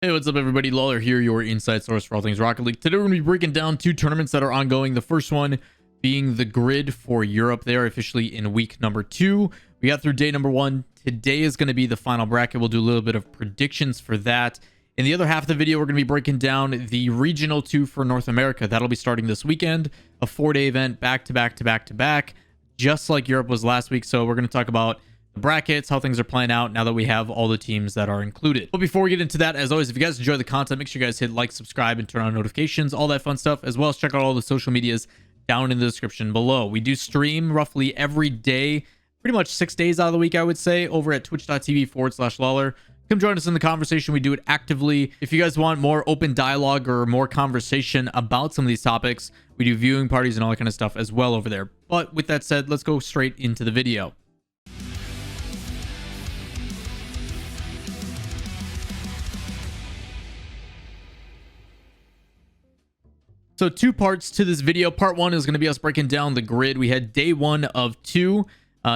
Hey, what's up everybody? Lawler here, your inside source for all things Rocket League. Today we're going to be breaking down two tournaments that are ongoing. The first one being the grid for Europe. They are officially in week number 2. We got through day number 1. Today is going to be the final bracket. We'll do a little bit of predictions for that. In the other half of the video, we're going to be breaking down the regional 2 for North America. That'll be starting this weekend. A 4-day event back to back to back to back, just like Europe was last week. So we're going to talk about the brackets, how things are playing out now that we have all the teams that are included. But before we get into that, as always, if you guys enjoy the content, make sure you guys hit like, subscribe, and turn on notifications, all that fun stuff, as well as check out all the social medias down in the description below. We do stream roughly every day, pretty much 6 days out of the week, I would say, over at twitch.tv/Lawler. Come join us in the conversation. We do it actively. If you guys want more open dialogue or more conversation about some of these topics, we do viewing parties and all that kind of stuff as well over there. But with that said, let's go straight into the video. So 2 parts to this video. Part 1 is going to be us breaking down the grid. We had day 1 of 2.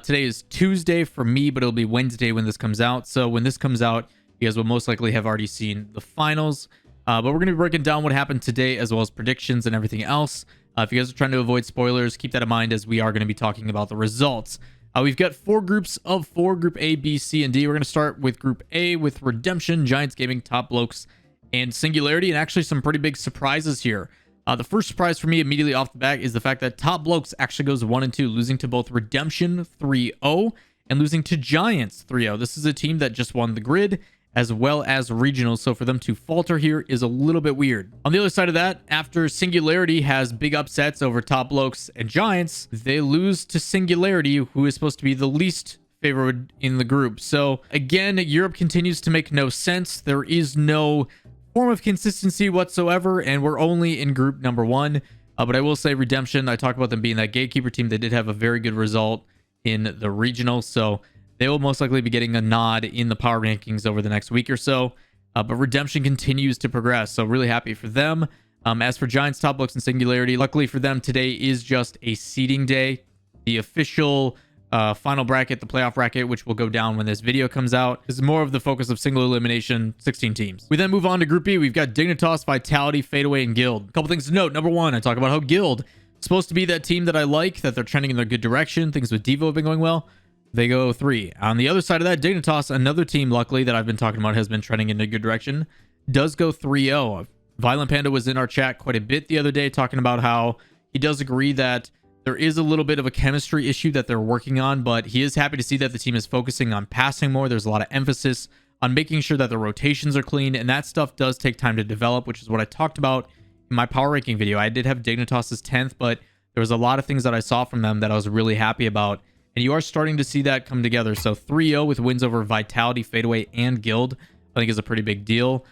Today is Tuesday for me, but it'll be Wednesday when this comes out. So when this comes out, you guys will most likely have already seen the finals. But we're going to be breaking down what happened today, as well as predictions and everything else. If you guys are trying to avoid spoilers, keep that in mind as we are going to be talking about the results. We've got 4 groups of 4, Group A, B, C, and D. We're going to start with Group A with Redemption, Giants Gaming, Top Blokes, and Singularity, and actually some pretty big surprises here. The first surprise for me immediately off the bat is the fact that Top Blokes actually goes 1 and 2, losing to both Redemption 3-0 and losing to Giants 3-0. This is a team that just won the grid as well as regionals, so for them to falter here is a little bit weird. On the other side of that, after Singularity has big upsets over Top Blokes and Giants, they lose to Singularity, who is supposed to be the least favored in the group. So again, Europe continues to make no sense. There is no form of consistency whatsoever, and we're only in group number 1. But I will say Redemption, I talked about them being that gatekeeper team. They did have a very good result in the regional, so they will most likely be getting a nod in the power rankings over the next week or so. But Redemption continues to progress, so really happy for them. As for Giants, Top Blokes, and Singularity, luckily for them, today is just a seeding day. The official final bracket, the playoff bracket, which will go down when this video comes out, is more of the focus of single elimination, 16 teams. We then move on to Group B. We've got Dignitas, Vitality, Fadeaway, and Guild. A couple things to note. Number 1, I talk about how Guild is supposed to be that team that I like, that they're trending in their good direction. Things with Devo have been going well. They go 3. On the other side of that, Dignitas, another team, luckily, that I've been talking about has been trending in a good direction, does go 3-0. Violent Panda was in our chat quite a bit the other day talking about how he does agree that there is a little bit of a chemistry issue that they're working on, but he is happy to see that the team is focusing on passing more. There's a lot of emphasis on making sure that the rotations are clean, and that stuff does take time to develop, which is what I talked about in my power ranking video. I did have Dignitas as 10th, but there was a lot of things that I saw from them that I was really happy about, and you are starting to see that come together. So 3-0 with wins over Vitality, Fadeaway, and Guild, I think is a pretty big deal.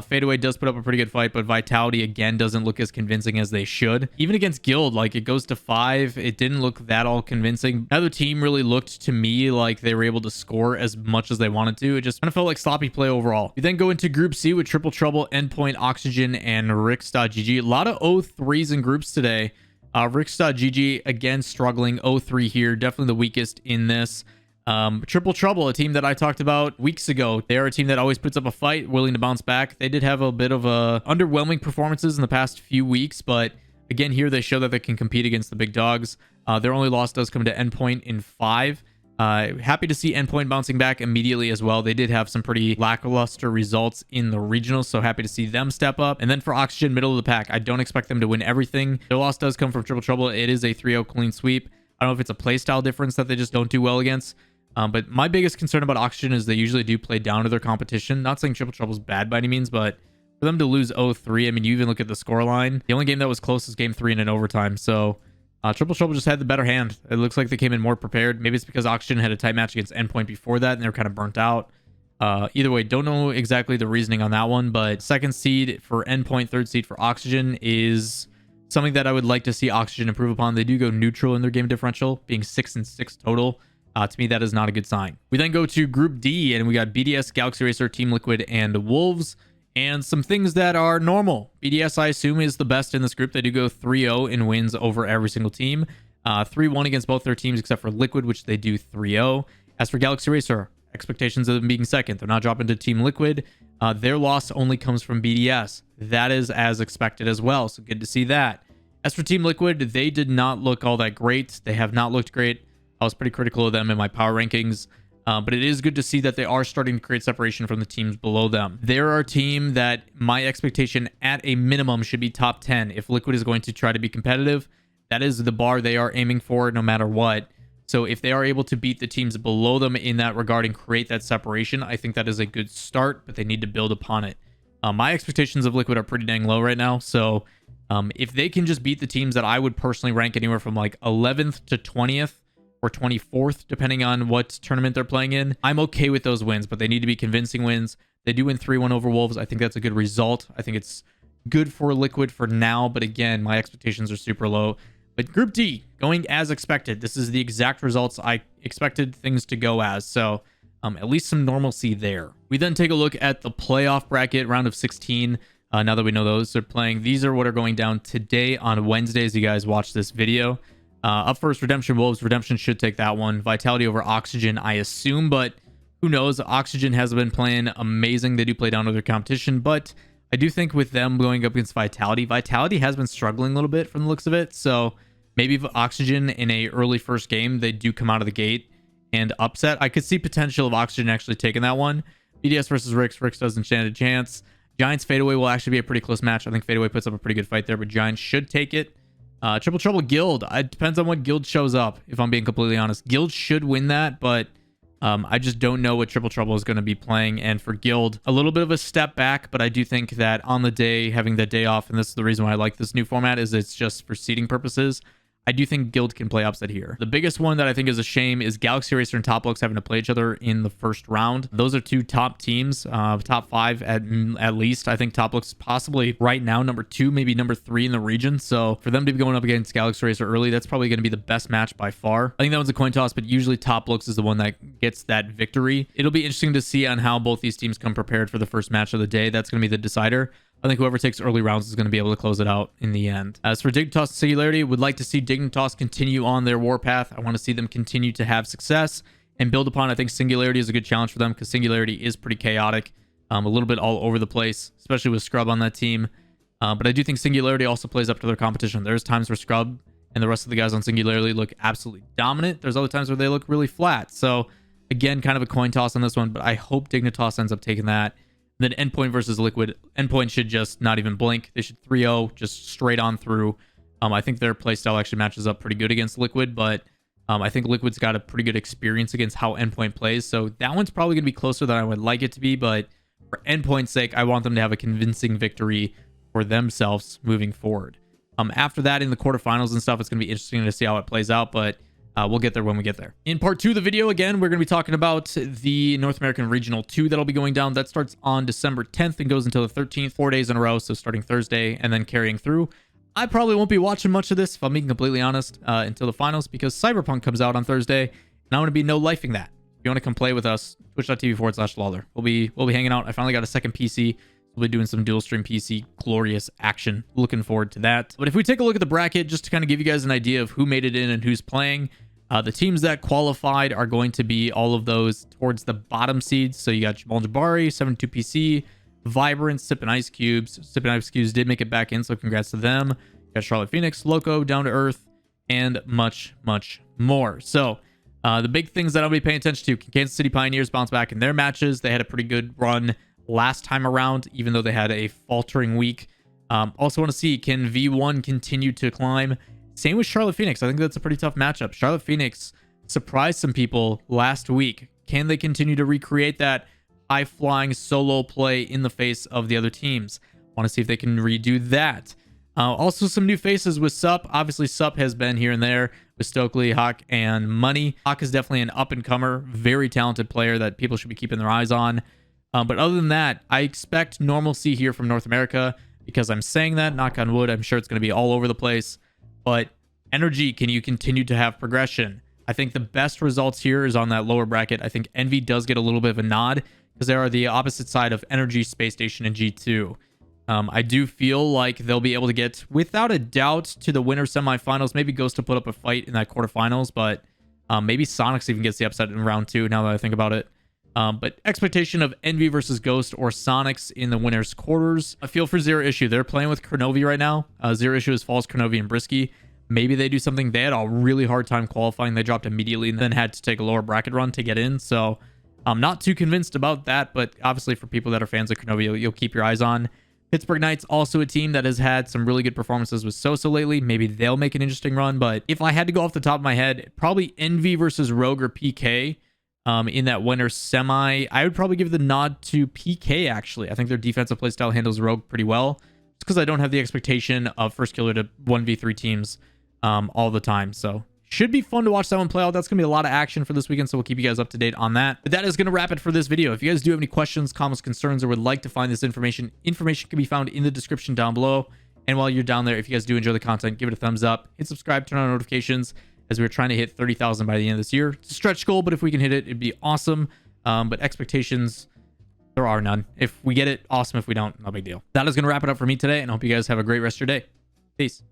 Fadeaway does put up a pretty good fight, but Vitality, again, doesn't look as convincing as they should. Even against Guild, like, it goes to 5. It didn't look that all convincing. Neither team really looked to me like they were able to score as much as they wanted to. It just kind of felt like sloppy play overall. We then go into Group C with Triple Trouble, Endpoint, Oxygen, and Rix.GG. A lot of 0-3s in groups today. Rix.GG, again, struggling. 0-3 here. Definitely the weakest in this. Triple Trouble, a team that I talked about weeks ago. They are a team that always puts up a fight, willing to bounce back. They did have a bit of underwhelming performances in the past few weeks, but again, here they show that they can compete against the big dogs. Their only loss does come to Endpoint in 5. Happy to see Endpoint bouncing back immediately as well. They did have some pretty lackluster results in the regionals, so happy to see them step up. And then for Oxygen, middle of the pack, I don't expect them to win everything. Their loss does come from Triple Trouble. It is a 3-0 clean sweep. I don't know if it's a playstyle difference that they just don't do well against. But my biggest concern about Oxygen is they usually do play down to their competition. Not saying Triple Trouble's bad by any means, but for them to lose 0-3, I mean, you even look at the scoreline. The only game that was close is game 3 in an overtime. So Triple Trouble just had the better hand. It looks like they came in more prepared. Maybe it's because Oxygen had a tight match against Endpoint before that, and they were kind of burnt out. Either way, don't know exactly the reasoning on that one, but 2nd seed for Endpoint, 3rd seed for Oxygen is something that I would like to see Oxygen improve upon. They do go neutral in their game differential, being 6-6 total. To me, that is not a good sign. We then go to Group D, and we got BDS, Galaxy Racer, Team Liquid, and Wolves, and some things that are normal. BDS, I assume, is the best in this group. They do go 3-0 in wins over every single team. 3-1 against both their teams, except for Liquid, which they do 3-0. As for Galaxy Racer, expectations of them being second. They're not dropping to Team Liquid. Their loss only comes from BDS. That is as expected as well, so good to see that. As for Team Liquid, they did not look all that great. They have not looked great. I was pretty critical of them in my power rankings, but it is good to see that they are starting to create separation from the teams below them. They're our team that my expectation at a minimum should be top 10. If Liquid is going to try to be competitive, that is the bar they are aiming for no matter what. So if they are able to beat the teams below them in that regard and create that separation, I think that is a good start, but they need to build upon it. My expectations of Liquid are pretty dang low right now, so if they can just beat the teams that I would personally rank anywhere from like 11th to 20th or 24th, depending on what tournament they're playing in, I'm okay with those wins, but they need to be convincing wins. They do win 3-1 over Wolves. I think that's a good result. I think it's good for Liquid for now, but again, my expectations are super low. But Group D, going as expected. This is the exact results I expected things to go as, so at least some normalcy there. We then take a look at the playoff bracket, round of 16. Now that we know those are playing, these are what are going down today on Wednesday as you guys watch this video. Up first, Redemption Wolves. Redemption should take that one. Vitality over Oxygen, I assume, but who knows? Oxygen has been playing amazing. They do play down to their competition, but I do think with them going up against Vitality, Vitality has been struggling a little bit from the looks of it. So maybe if Oxygen in a early first game, they do come out of the gate and upset. I could see potential of Oxygen actually taking that one. BDS versus Rix. Rix doesn't stand a chance. Giants Fadeaway will actually be a pretty close match. I think Fadeaway puts up a pretty good fight there, but Giants should take it. Triple Trouble Guild. It depends on what guild shows up, if I'm being completely honest. Guild should win that, but I just don't know what Triple Trouble is going to be playing. And for Guild, a little bit of a step back, but I do think that on the day, having that day off, and this is the reason why I like this new format, is it's just for seeding purposes. I do think Guild can play upset here. The biggest one that I think is a shame is Galaxy Racer and Top Lux having to play each other in the first round. Those are two top teams, top 5 at least. I think Top Lux possibly right now number 2, maybe number 3 in the region. So for them to be going up against Galaxy Racer early, that's probably going to be the best match by far. I think that one's a coin toss, but usually Top Lux is the one that gets that victory. It'll be interesting to see on how both these teams come prepared for the first match of the day. That's going to be the decider. I think whoever takes early rounds is going to be able to close it out in the end. As for Dignitas and Singularity, would like to see Dignitas continue on their warpath. I want to see them continue to have success and build upon. I think Singularity is a good challenge for them because Singularity is pretty chaotic, a little bit all over the place, especially with Scrub on that team. But I do think Singularity also plays up to their competition. There's times where Scrub and the rest of the guys on Singularity look absolutely dominant. There's other times where they look really flat. So again, kind of a coin toss on this one, but I hope Dignitas ends up taking that. Then Endpoint versus Liquid. Endpoint should just not even blink. They should 3-0 just straight on through. I think their playstyle actually matches up pretty good against Liquid, but I think Liquid's got a pretty good experience against how Endpoint plays. So that one's probably going to be closer than I would like it to be, but for Endpoint's sake, I want them to have a convincing victory for themselves moving forward. After that, in the quarterfinals and stuff, it's going to be interesting to see how it plays out, but we'll get there when we get there. In part 2 of the video, again, we're going to be talking about the North American Regional 2 that'll be going down. That starts on December 10th and goes until the 13th, 4 days in a row. So starting Thursday and then carrying through. I probably won't be watching much of this, if I'm being completely honest, until the finals because Cyberpunk comes out on Thursday, and I'm going to be no-lifing that. If you want to come play with us, twitch.tv/Lawler. We'll be hanging out. I finally got a second PC. We'll be doing some dual stream PC glorious action. Looking forward to that. But if we take a look at the bracket, just to kind of give you guys an idea of who made it in and who's playing, the teams that qualified are going to be all of those towards the bottom seeds. So you got Jamal Jabari, 72PC, Vibrant, Sippin' Ice Cubes. Sippin' Ice Cubes did make it back in, so congrats to them. You got Charlotte Phoenix, Loco, Down to Earth, and much, much more. So the big things that I'll be paying attention to, can Kansas City Pioneers bounce back in their matches? They had a pretty good run last time around, even though they had a faltering week. Also want to see, can V1 continue to climb? Same with Charlotte Phoenix. I think that's a pretty tough matchup. Charlotte Phoenix surprised some people last week. Can they continue to recreate that high-flying solo play in the face of the other teams? Want to see if they can redo that. Also, some new faces with Sup. Obviously, Sup has been here and there with Stokely, Hawk, and Money. Hawk is definitely an up-and-comer, very talented player that people should be keeping their eyes on. But other than that, I expect normalcy here from North America because I'm saying that, knock on wood, I'm sure it's going to be all over the place. But Energy, can you continue to have progression? I think the best results here is on that lower bracket. I think Envy does get a little bit of a nod because they are the opposite side of Energy, Space Station, and G2. I do feel like they'll be able to get, without a doubt, to the winner semifinals. Maybe Ghost to put up a fight in that quarterfinals, but maybe Sonics even gets the upset in round 2 now that I think about it. But expectation of Envy versus Ghost or Sonics in the winners quarters. I feel for Zero Issue. They're playing with Kronovi right now. Zero Issue is Falls, Kronovi, and Brisky. Maybe they do something. They had a really hard time qualifying. They dropped immediately and then had to take a lower bracket run to get in. So I'm not too convinced about that. But obviously for people that are fans of Kronovi, you'll keep your eyes on. Pittsburgh Knights, also a team that has had some really good performances with Sosa lately. Maybe they'll make an interesting run. But if I had to go off the top of my head, probably Envy versus Rogue or PK. In that winner semi, I would probably give the nod to PK, actually. I think their defensive playstyle handles Rogue pretty well. It's because I don't have the expectation of First Killer to 1v3 teams all the time. So should be fun to watch that one play out. That's going to be a lot of action for this weekend, so we'll keep you guys up to date on that. But that is going to wrap it for this video. If you guys do have any questions, comments, concerns, or would like to find this information can be found in the description down below. And while you're down there, if you guys do enjoy the content, give it a thumbs up, hit subscribe, turn on notifications, as we're trying to hit 30,000 by the end of this year. It's a stretch goal, but if we can hit it, it'd be awesome. But expectations, there are none. If we get it, awesome. If we don't, no big deal. That is going to wrap it up for me today, and I hope you guys have a great rest of your day. Peace.